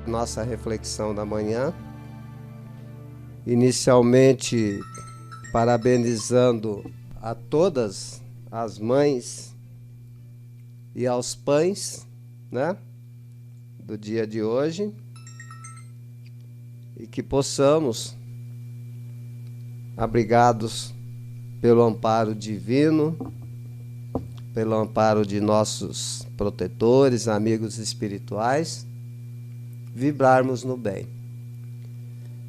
nossa reflexão da manhã. Inicialmente, parabenizando a todas as mães e aos pães, né, do dia de hoje, e que possamos, abrigados pelo amparo divino, pelo amparo de nossos protetores, amigos espirituais, vibrarmos no bem.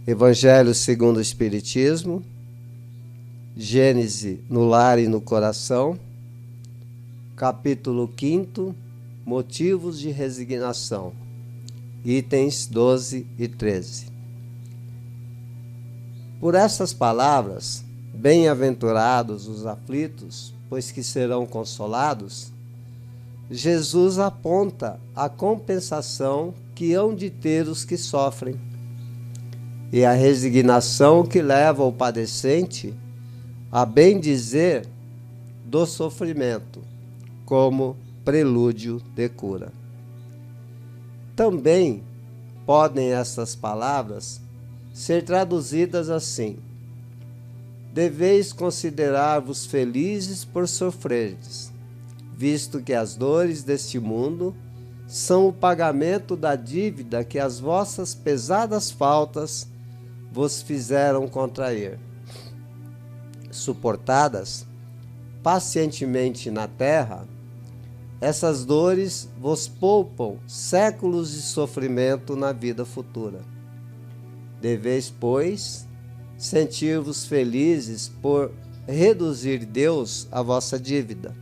Evangelho segundo o Espiritismo, Gênese no lar e no coração, capítulo 5º, motivos de resignação, itens 12 e 13. Por essas palavras, bem-aventurados os aflitos, pois que serão consolados, Jesus aponta a compensação que hão de ter os que sofrem, e a resignação que leva o padecente a bem dizer do sofrimento, como prelúdio de cura. Também podem essas palavras ser traduzidas assim: deveis considerar-vos felizes por sofrerdes, visto que as dores deste mundo são o pagamento da dívida que as vossas pesadas faltas vos fizeram contrair. Suportadas pacientemente na terra, essas dores vos poupam séculos de sofrimento na vida futura. Deveis, pois, sentir-vos felizes por reduzir Deus a vossa dívida,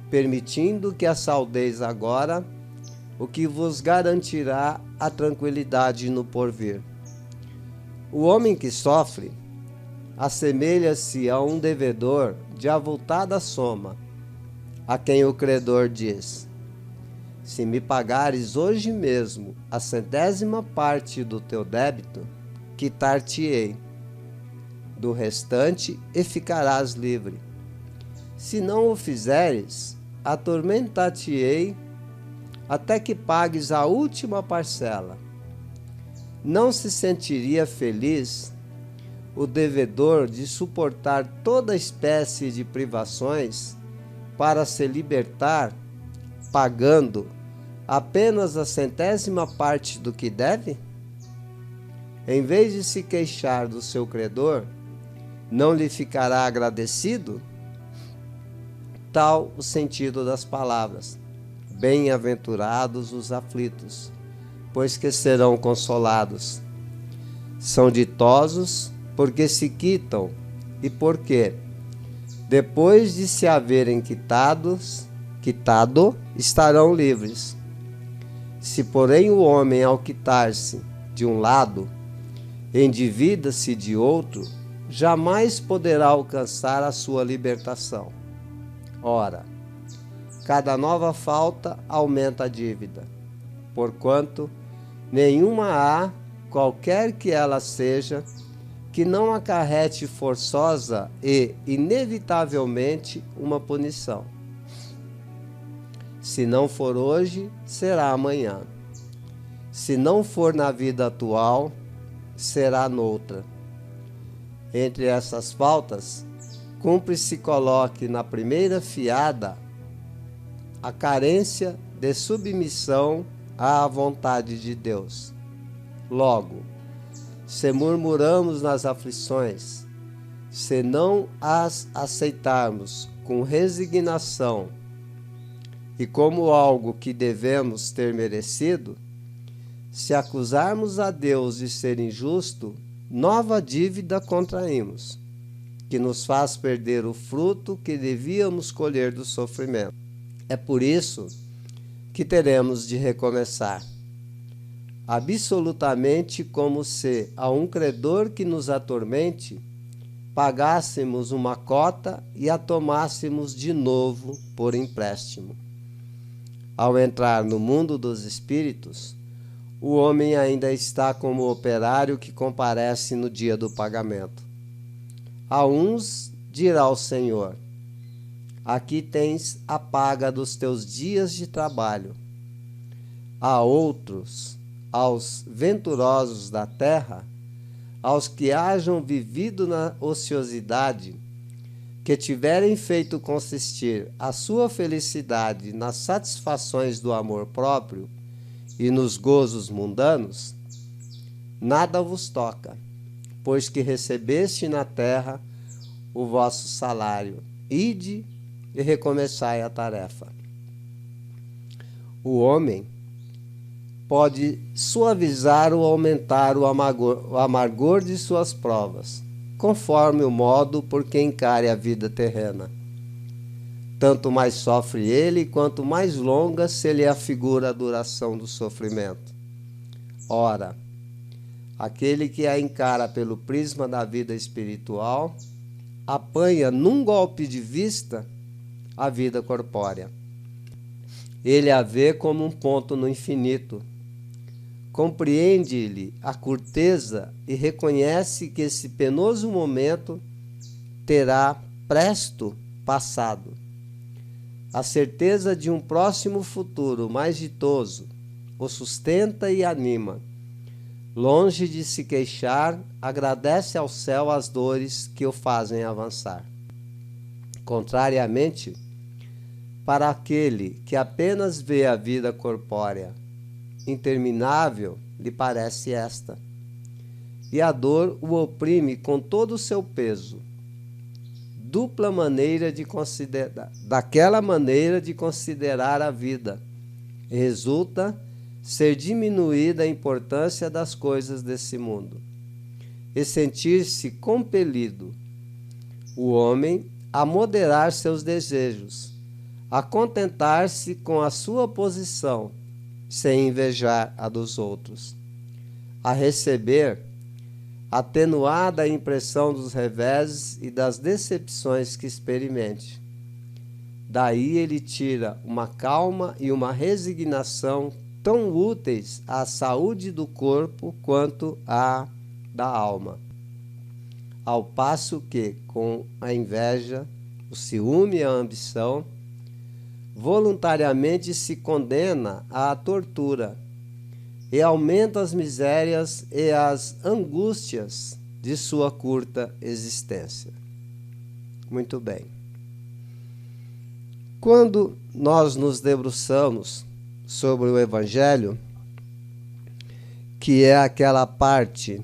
permitindo que a saldeis agora, o que vos garantirá a tranquilidade no porvir. O homem que sofre assemelha-se a um devedor de avultada soma, a quem o credor diz: se me pagares hoje mesmo a 100ª parte do teu débito, quitar-te-ei do restante e ficarás livre. Se não o fizeres, atormentar-te-ei até que pagues a última parcela. Não se sentiria feliz o devedor de suportar toda espécie de privações para se libertar, pagando apenas a 100ª parte do que deve? Em vez de se queixar do seu credor, não lhe ficará agradecido? Tal o sentido das palavras: bem-aventurados os aflitos, pois que serão consolados. São ditosos porque se quitam e porque, depois de se haverem quitado, estarão livres. Se, porém, o homem, ao quitar-se de um lado, endivida-se de outro, jamais poderá alcançar a sua libertação. Ora, cada nova falta aumenta a dívida, porquanto nenhuma há, qualquer que ela seja, que não acarrete forçosa e, inevitavelmente, uma punição. Se não for hoje, será amanhã. Se não for na vida atual, será noutra. Entre essas faltas, cumpre se coloque na primeira fiada a carência de submissão à vontade de Deus. Logo, se murmuramos nas aflições, se não as aceitarmos com resignação e como algo que devemos ter merecido, se acusarmos a Deus de ser injusto, nova dívida contraímos, que nos faz perder o fruto que devíamos colher do sofrimento. É por isso que teremos de recomeçar, absolutamente como se a um credor que nos atormente pagássemos uma cota e a tomássemos de novo por empréstimo. Ao entrar no mundo dos espíritos, o homem ainda está como operário que comparece no dia do pagamento. A uns dirá o Senhor: aqui tens a paga dos teus dias de trabalho. A outros: aos venturosos da terra, aos que hajam vivido na ociosidade, que tiverem feito consistir a sua felicidade nas satisfações do amor próprio e nos gozos mundanos, nada vos toca, pois que recebeste na terra o vosso salário. Ide e recomeçai a tarefa. O homem pode suavizar ou aumentar o amargor de suas provas, conforme o modo por que encare a vida terrena. Tanto mais sofre ele, quanto mais longa se lhe afigura a duração do sofrimento. Ora, aquele que a encara pelo prisma da vida espiritual, apanha num golpe de vista a vida corpórea. Ele a vê como um ponto no infinito. Compreende-lhe a curteza e reconhece que esse penoso momento terá presto passado. A certeza de um próximo futuro mais ditoso o sustenta e anima. Longe de se queixar, agradece ao céu as dores que o fazem avançar. Contrariamente, para aquele que apenas vê a vida corpórea interminável, lhe parece esta, e a dor o oprime com todo o seu peso. Daquela maneira de considerar a vida, resulta ser diminuída a importância das coisas desse mundo, e sentir-se compelido, o homem, a moderar seus desejos, a contentar-se com a sua posição, sem invejar a dos outros, a receber atenuada a impressão dos reveses e das decepções que experimente. Daí ele tira uma calma e uma resignação tão úteis à saúde do corpo quanto à da alma. Ao passo que, com a inveja, o ciúme e a ambição, voluntariamente se condena à tortura e aumenta as misérias e as angústias de sua curta existência. Muito bem. Quando nós nos debruçamos sobre o Evangelho, que é aquela parte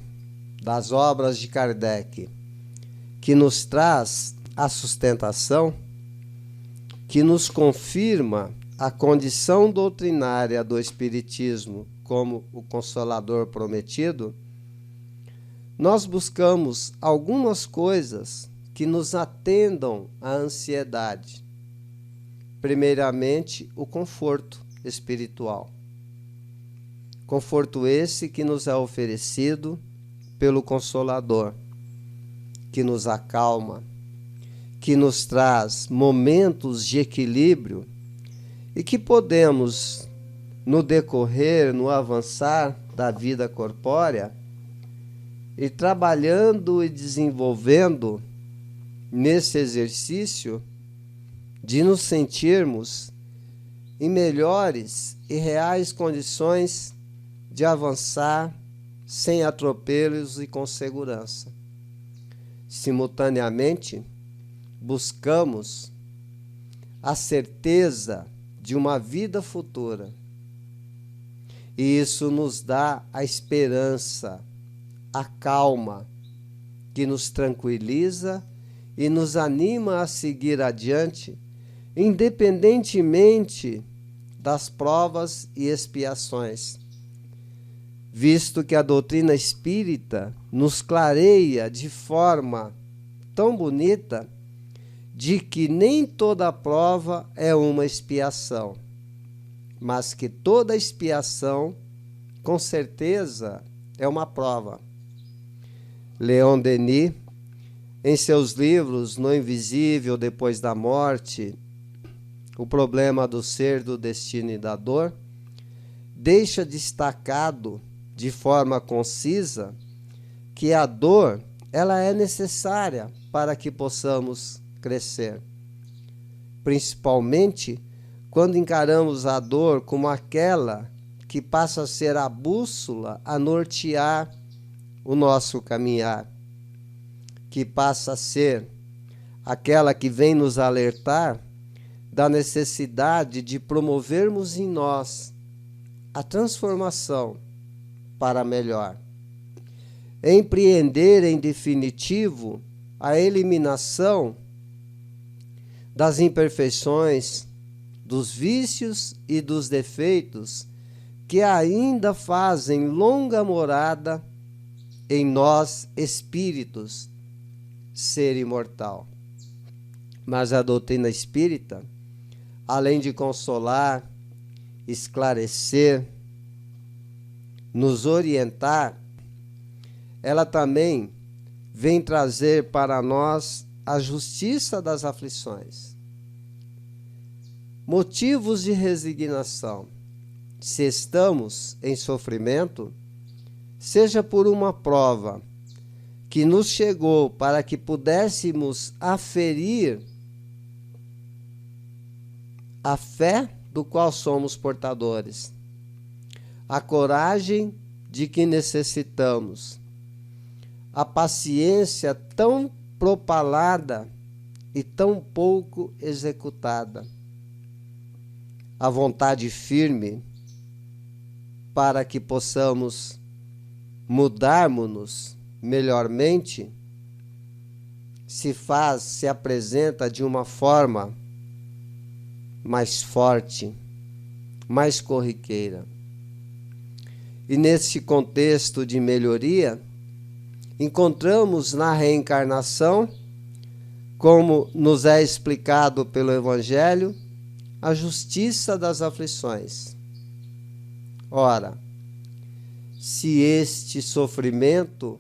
das obras de Kardec que nos traz a sustentação, que nos confirma a condição doutrinária do Espiritismo como o Consolador prometido, nós buscamos algumas coisas que nos atendam à ansiedade. Primeiramente, o conforto espiritual. Conforto esse que nos é oferecido pelo Consolador, que nos acalma, que nos traz momentos de equilíbrio e que podemos, no decorrer, no avançar da vida corpórea, ir trabalhando e desenvolvendo nesse exercício de nos sentirmos em melhores e reais condições de avançar sem atropelos e com segurança. Simultaneamente, buscamos a certeza de uma vida futura. E isso nos dá a esperança, a calma, que nos tranquiliza e nos anima a seguir adiante, independentemente das provas e expiações, visto que a doutrina espírita nos clareia de forma tão bonita de que nem toda prova é uma expiação, mas que toda expiação, com certeza, é uma prova. Leon Denis, em seus livros No Invisível Depois da Morte, O Problema do Ser, do Destino e da Dor, deixa destacado de forma concisa que a dor, ela é necessária para que possamos crescer, principalmente quando encaramos a dor como aquela que passa a ser a bússola a nortear o nosso caminhar, que passa a ser aquela que vem nos alertar da necessidade de promovermos em nós a transformação para melhor. Empreender, em definitivo, a eliminação das imperfeições, dos vícios e dos defeitos que ainda fazem longa morada em nós, espíritos, ser imortal. Mas a doutrina espírita, além de consolar, esclarecer, nos orientar, ela também vem trazer para nós a justiça das aflições. Motivos de resignação. Se estamos em sofrimento, seja por uma prova que nos chegou para que pudéssemos aferir a fé do qual somos portadores, a coragem de que necessitamos, a paciência tão propalada e tão pouco executada, a vontade firme para que possamos mudarmos-nos melhormente, se apresenta de uma forma mais forte, mais corriqueira. E nesse contexto de melhoria, encontramos na reencarnação, como nos é explicado pelo Evangelho, a justiça das aflições. Ora, se este sofrimento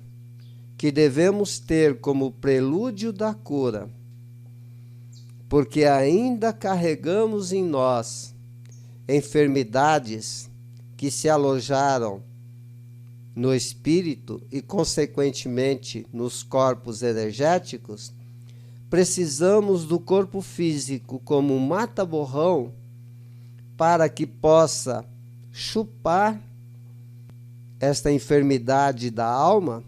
que devemos ter como prelúdio da cura, porque ainda carregamos em nós enfermidades que se alojaram no espírito e, consequentemente, nos corpos energéticos, precisamos do corpo físico como um mata-borrão para que possa chupar esta enfermidade da alma,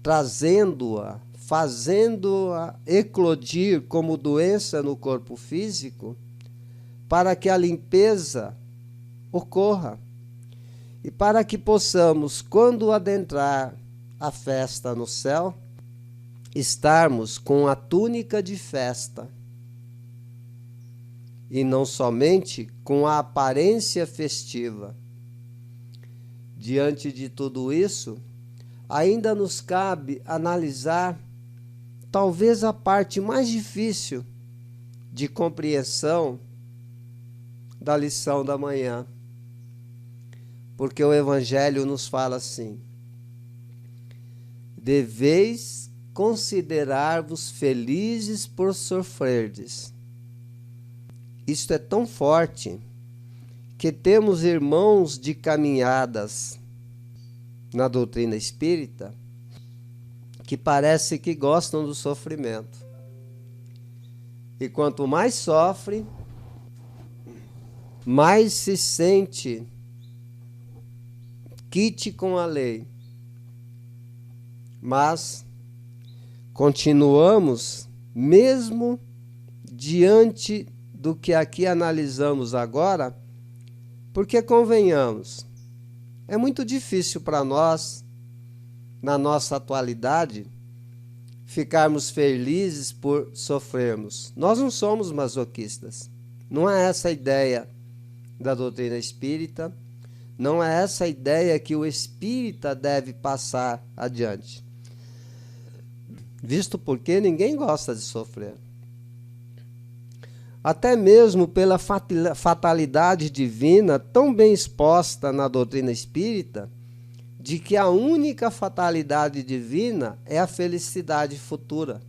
trazendo-a, fazendo-a eclodir como doença no corpo físico, para que a limpeza ocorra e para que possamos, quando adentrar a festa no céu, estarmos com a túnica de festa e não somente com a aparência festiva. Diante de tudo isso, ainda nos cabe analisar talvez a parte mais difícil de compreensão da lição da manhã. Porque o Evangelho nos fala assim: deveis considerar-vos felizes por sofrerdes. Isto é tão forte que temos irmãos de caminhadas na doutrina espírita que parece que gostam do sofrimento. E quanto mais sofre, mais se sente quite com a lei. Mas continuamos, mesmo diante do que aqui analisamos agora, porque convenhamos, é muito difícil para nós, na nossa atualidade, ficarmos felizes por sofrermos. Nós não somos masoquistas. Não é essa a ideia da doutrina espírita, não é essa a ideia que o espírita deve passar adiante. Visto porque ninguém gosta de sofrer. Até mesmo pela fatalidade divina, tão bem exposta na doutrina espírita, de que a única fatalidade divina é a felicidade futura,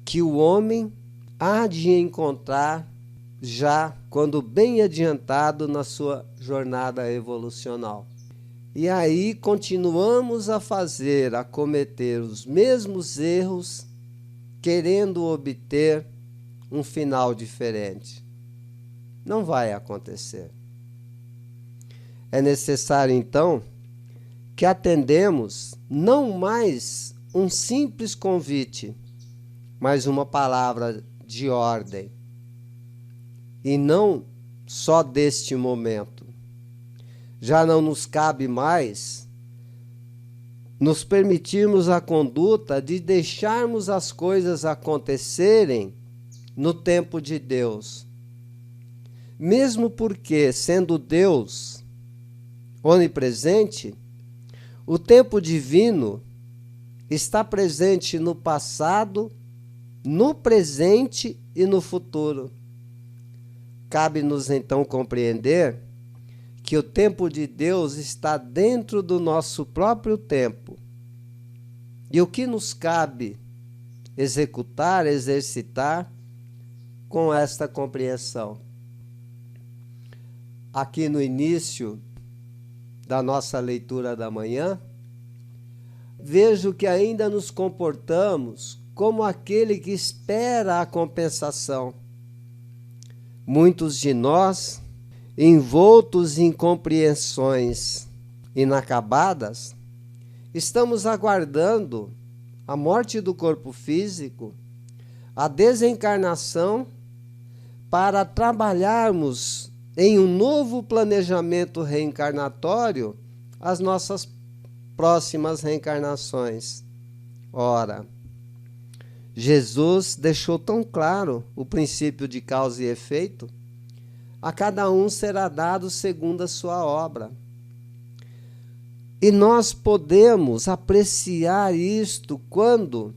que o homem há de encontrar já quando bem adiantado na sua jornada evolucional. E aí continuamos a cometer os mesmos erros, querendo obter um final diferente. Não vai acontecer. É necessário, então, que atendemos não mais um simples convite, mas uma palavra de ordem. E não só deste momento. Já não nos cabe mais nos permitirmos a conduta de deixarmos as coisas acontecerem no tempo de Deus. Mesmo porque, sendo Deus onipresente, o tempo divino está presente no passado, no presente e no futuro. Cabe-nos então compreender que o tempo de Deus está dentro do nosso próprio tempo. E o que nos cabe executar, exercitar com esta compreensão? Aqui no início da nossa leitura da manhã, vejo que ainda nos comportamos como aquele que espera a compensação. Muitos de nós, envoltos em compreensões inacabadas, estamos aguardando a morte do corpo físico, a desencarnação, para trabalharmos em um novo planejamento reencarnatório as nossas próximas reencarnações. Ora, Jesus deixou tão claro o princípio de causa e efeito: a cada um será dado segundo a sua obra. E nós podemos apreciar isto quando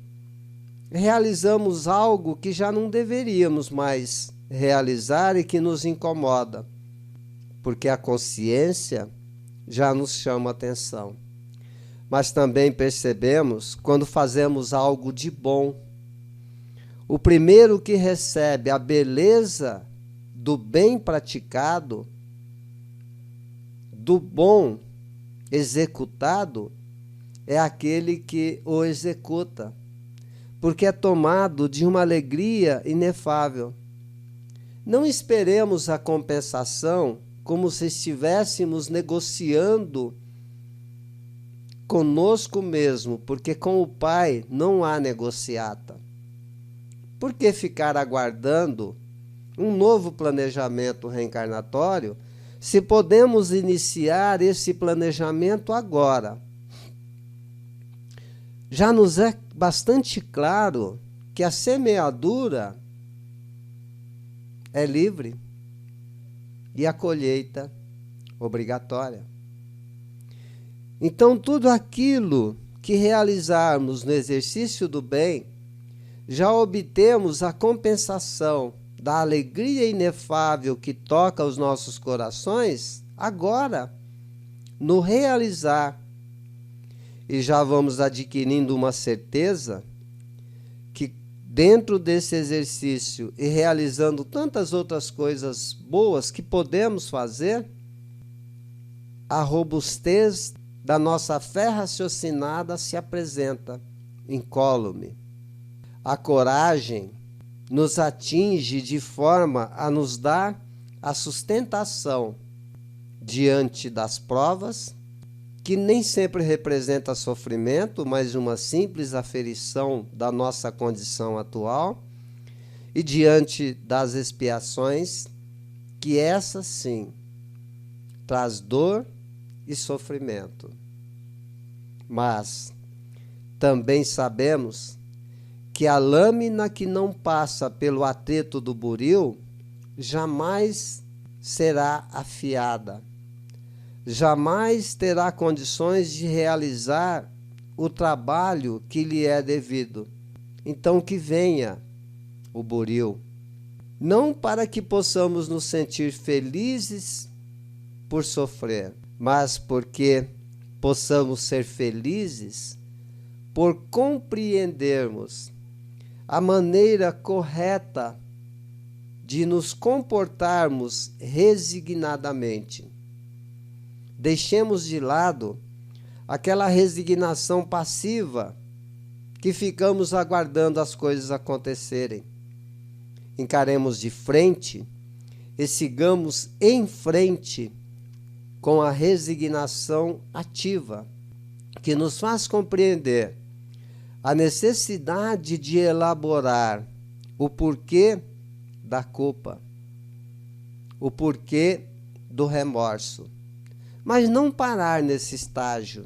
realizamos algo que já não deveríamos mais realizar e que nos incomoda, porque a consciência já nos chama atenção. Mas também percebemos quando fazemos algo de bom. O primeiro que recebe a beleza do bem praticado, do bom executado, é aquele que o executa, porque é tomado de uma alegria inefável. Não esperemos a compensação como se estivéssemos negociando conosco mesmo, porque com o Pai não há negociata. Por que ficar aguardando um novo planejamento reencarnatório se podemos iniciar esse planejamento agora? Já nos é bastante claro que a semeadura é livre e a colheita obrigatória. Então, tudo aquilo que realizarmos no exercício do bem, já obtemos a compensação da alegria inefável que toca os nossos corações agora, no realizar. E já vamos adquirindo uma certeza que dentro desse exercício e realizando tantas outras coisas boas que podemos fazer, a robustez da nossa fé raciocinada se apresenta incólume. A coragem nos atinge de forma a nos dar a sustentação diante das provas, que nem sempre representa sofrimento, mas uma simples aferição da nossa condição atual, e diante das expiações, que essa sim traz dor e sofrimento. Mas também sabemos que a lâmina que não passa pelo atrito do buril jamais será afiada, jamais terá condições de realizar o trabalho que lhe é devido. Então que venha o buril, não para que possamos nos sentir felizes por sofrer, mas porque possamos ser felizes por compreendermos a maneira correta de nos comportarmos resignadamente. Deixemos de lado aquela resignação passiva que ficamos aguardando as coisas acontecerem. Encaremos de frente e sigamos em frente com a resignação ativa, que nos faz compreender a necessidade de elaborar o porquê da culpa, o porquê do remorso, mas não parar nesse estágio,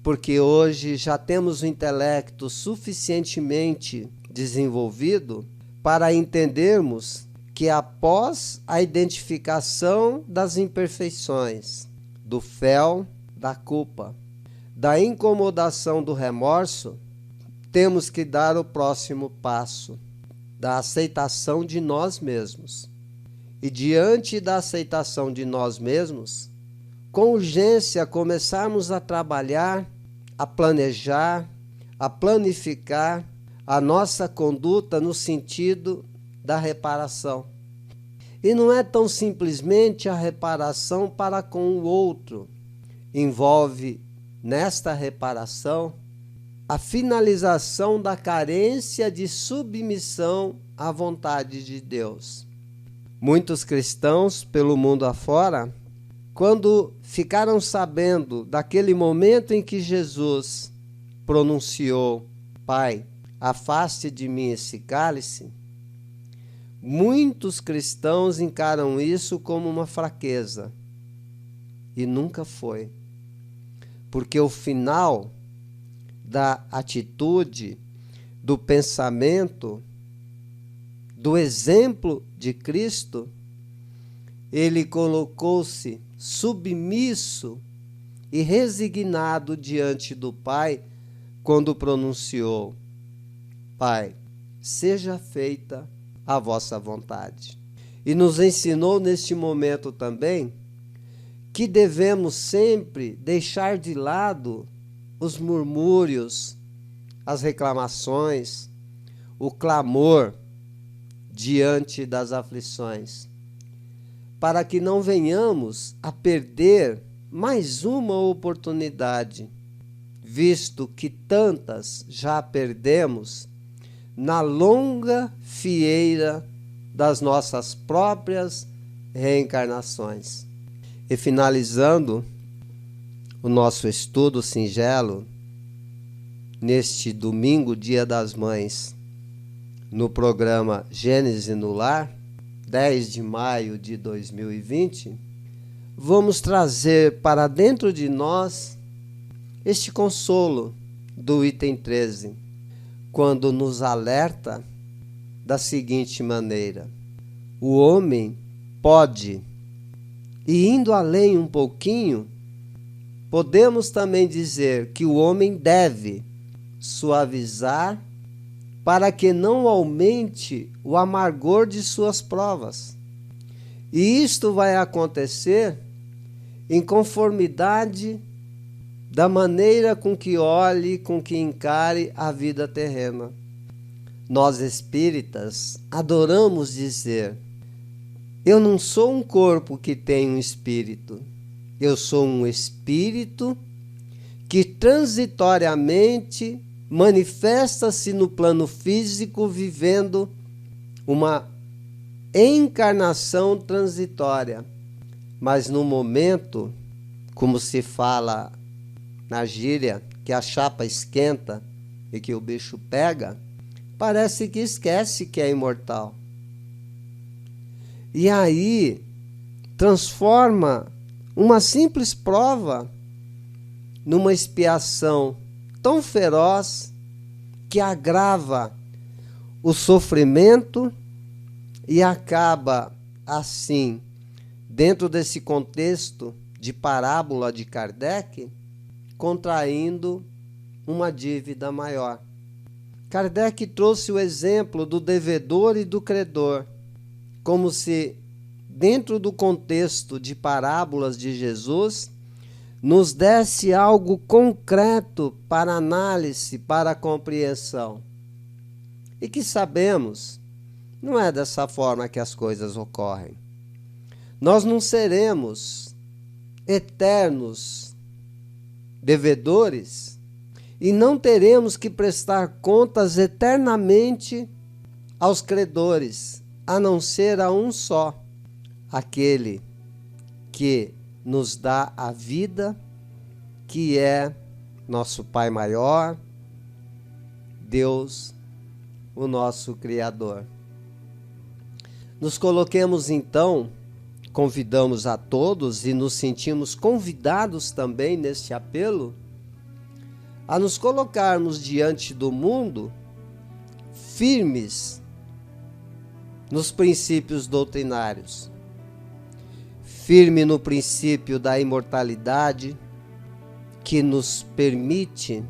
porque hoje já temos o intelecto suficientemente desenvolvido para entendermos que após a identificação das imperfeições, do fel da culpa, da incomodação do remorso, temos que dar o próximo passo, da aceitação de nós mesmos. E diante da aceitação de nós mesmos, com urgência começarmos a trabalhar, a planejar, a planificar a nossa conduta no sentido da reparação. E não é tão simplesmente a reparação para com o outro. Envolve nesta reparação a finalização da carência de submissão à vontade de Deus. Muitos cristãos pelo mundo afora, quando ficaram sabendo daquele momento em que Jesus pronunciou: Pai, afaste de mim esse cálice, muitos cristãos encaram isso como uma fraqueza. E nunca foi. Porque o final da atitude, do pensamento, do exemplo de Cristo, ele colocou-se submisso e resignado diante do Pai quando pronunciou: Pai, seja feita a vossa vontade. E nos ensinou neste momento também que devemos sempre deixar de lado os murmúrios, as reclamações, o clamor diante das aflições, para que não venhamos a perder mais uma oportunidade, visto que tantas já perdemos na longa fieira das nossas próprias reencarnações. E finalizando o nosso estudo singelo, neste domingo, Dia das Mães, no programa Gênese no Lar, 10 de maio de 2020, vamos trazer para dentro de nós este consolo do item 13, quando nos alerta da seguinte maneira: o homem pode, e indo além um pouquinho, podemos também dizer que o homem deve suavizar para que não aumente o amargor de suas provas. E isto vai acontecer em conformidade da maneira com que olhe, com que encare a vida terrena. Nós espíritas adoramos dizer: eu não sou um corpo que tem um espírito, eu sou um espírito que transitoriamente manifesta-se no plano físico, vivendo uma encarnação transitória. Mas no momento, como se fala na gíria, que a chapa esquenta e que o bicho pega, parece que esquece que é imortal. E aí transforma uma simples prova numa expiação tão feroz que agrava o sofrimento e acaba assim, dentro desse contexto de parábola de Kardec, contraindo uma dívida maior. Kardec trouxe o exemplo do devedor e do credor, como se, dentro do contexto de parábolas de Jesus, nos desse algo concreto para análise, para compreensão. E que sabemos, não é dessa forma que as coisas ocorrem. Nós não seremos eternos devedores e não teremos que prestar contas eternamente aos credores, a não ser a um só, aquele que nos dá a vida, que é nosso Pai maior, Deus, o nosso Criador. Nos coloquemos então, convidamos a todos e nos sentimos convidados também neste apelo a nos colocarmos diante do mundo firmes nos princípios doutrinários, firme no princípio da imortalidade, que nos permite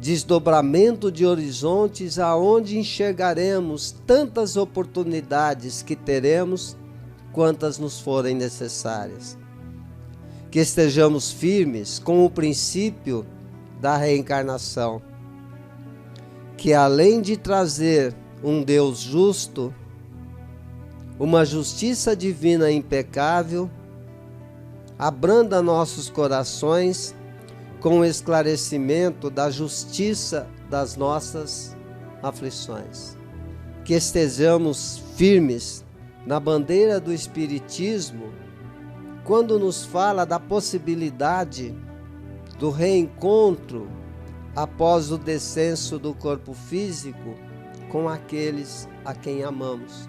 desdobramento de horizontes aonde enxergaremos tantas oportunidades que teremos quantas nos forem necessárias. Que estejamos firmes com o princípio da reencarnação, que além de trazer um Deus justo, uma justiça divina impecável, abranda nossos corações com o esclarecimento da justiça das nossas aflições. Que estejamos firmes na bandeira do Espiritismo, quando nos fala da possibilidade do reencontro após o descenso do corpo físico com aqueles a quem amamos.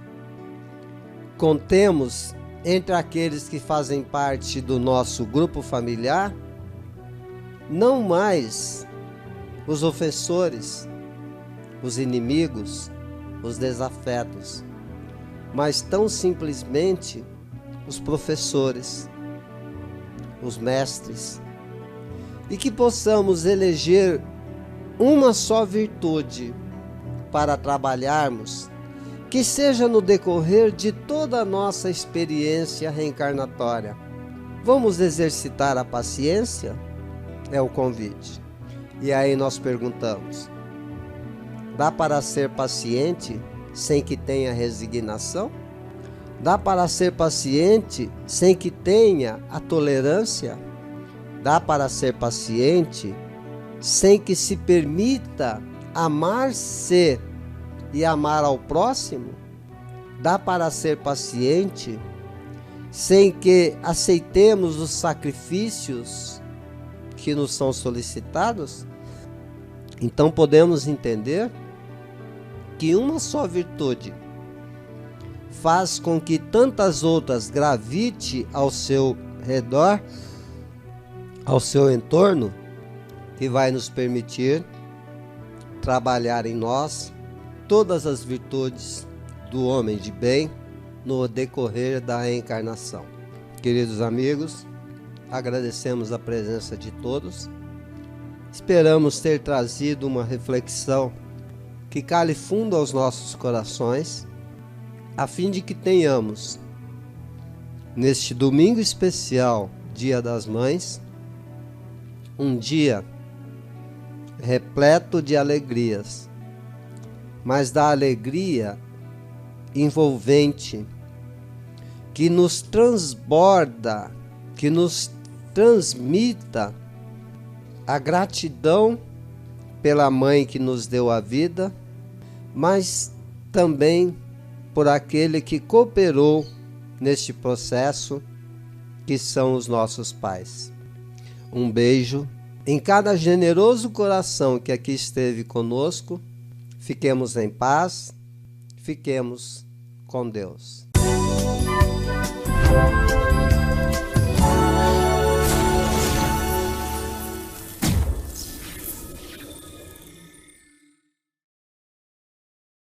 Contemos entre aqueles que fazem parte do nosso grupo familiar, não mais os ofensores, os inimigos, os desafetos, mas tão simplesmente os professores, os mestres, e que possamos eleger uma só virtude para trabalharmos, que seja no decorrer de toda a nossa experiência reencarnatória. Vamos exercitar a paciência? É o convite. E aí nós perguntamos: dá para ser paciente sem que tenha resignação? Dá para ser paciente sem que tenha a tolerância? Dá para ser paciente sem que se permita amar-se e amar ao próximo? Dá para ser paciente sem que aceitemos os sacrifícios que nos são solicitados? Então podemos entender que uma só virtude faz com que tantas outras gravite ao seu redor, ao seu entorno, que vai nos permitir trabalhar em nós todas as virtudes do homem de bem no decorrer da reencarnação. Queridos amigos, agradecemos a presença de todos. Esperamos ter trazido uma reflexão que cale fundo aos nossos corações, a fim de que tenhamos, neste domingo especial, Dia das Mães, um dia repleto de alegrias, mas da alegria envolvente, que nos transborda, que nos transmita a gratidão pela mãe que nos deu a vida, mas também por aquele que cooperou neste processo, que são os nossos pais. Um beijo em cada generoso coração que aqui esteve conosco. Fiquemos em paz, fiquemos com Deus.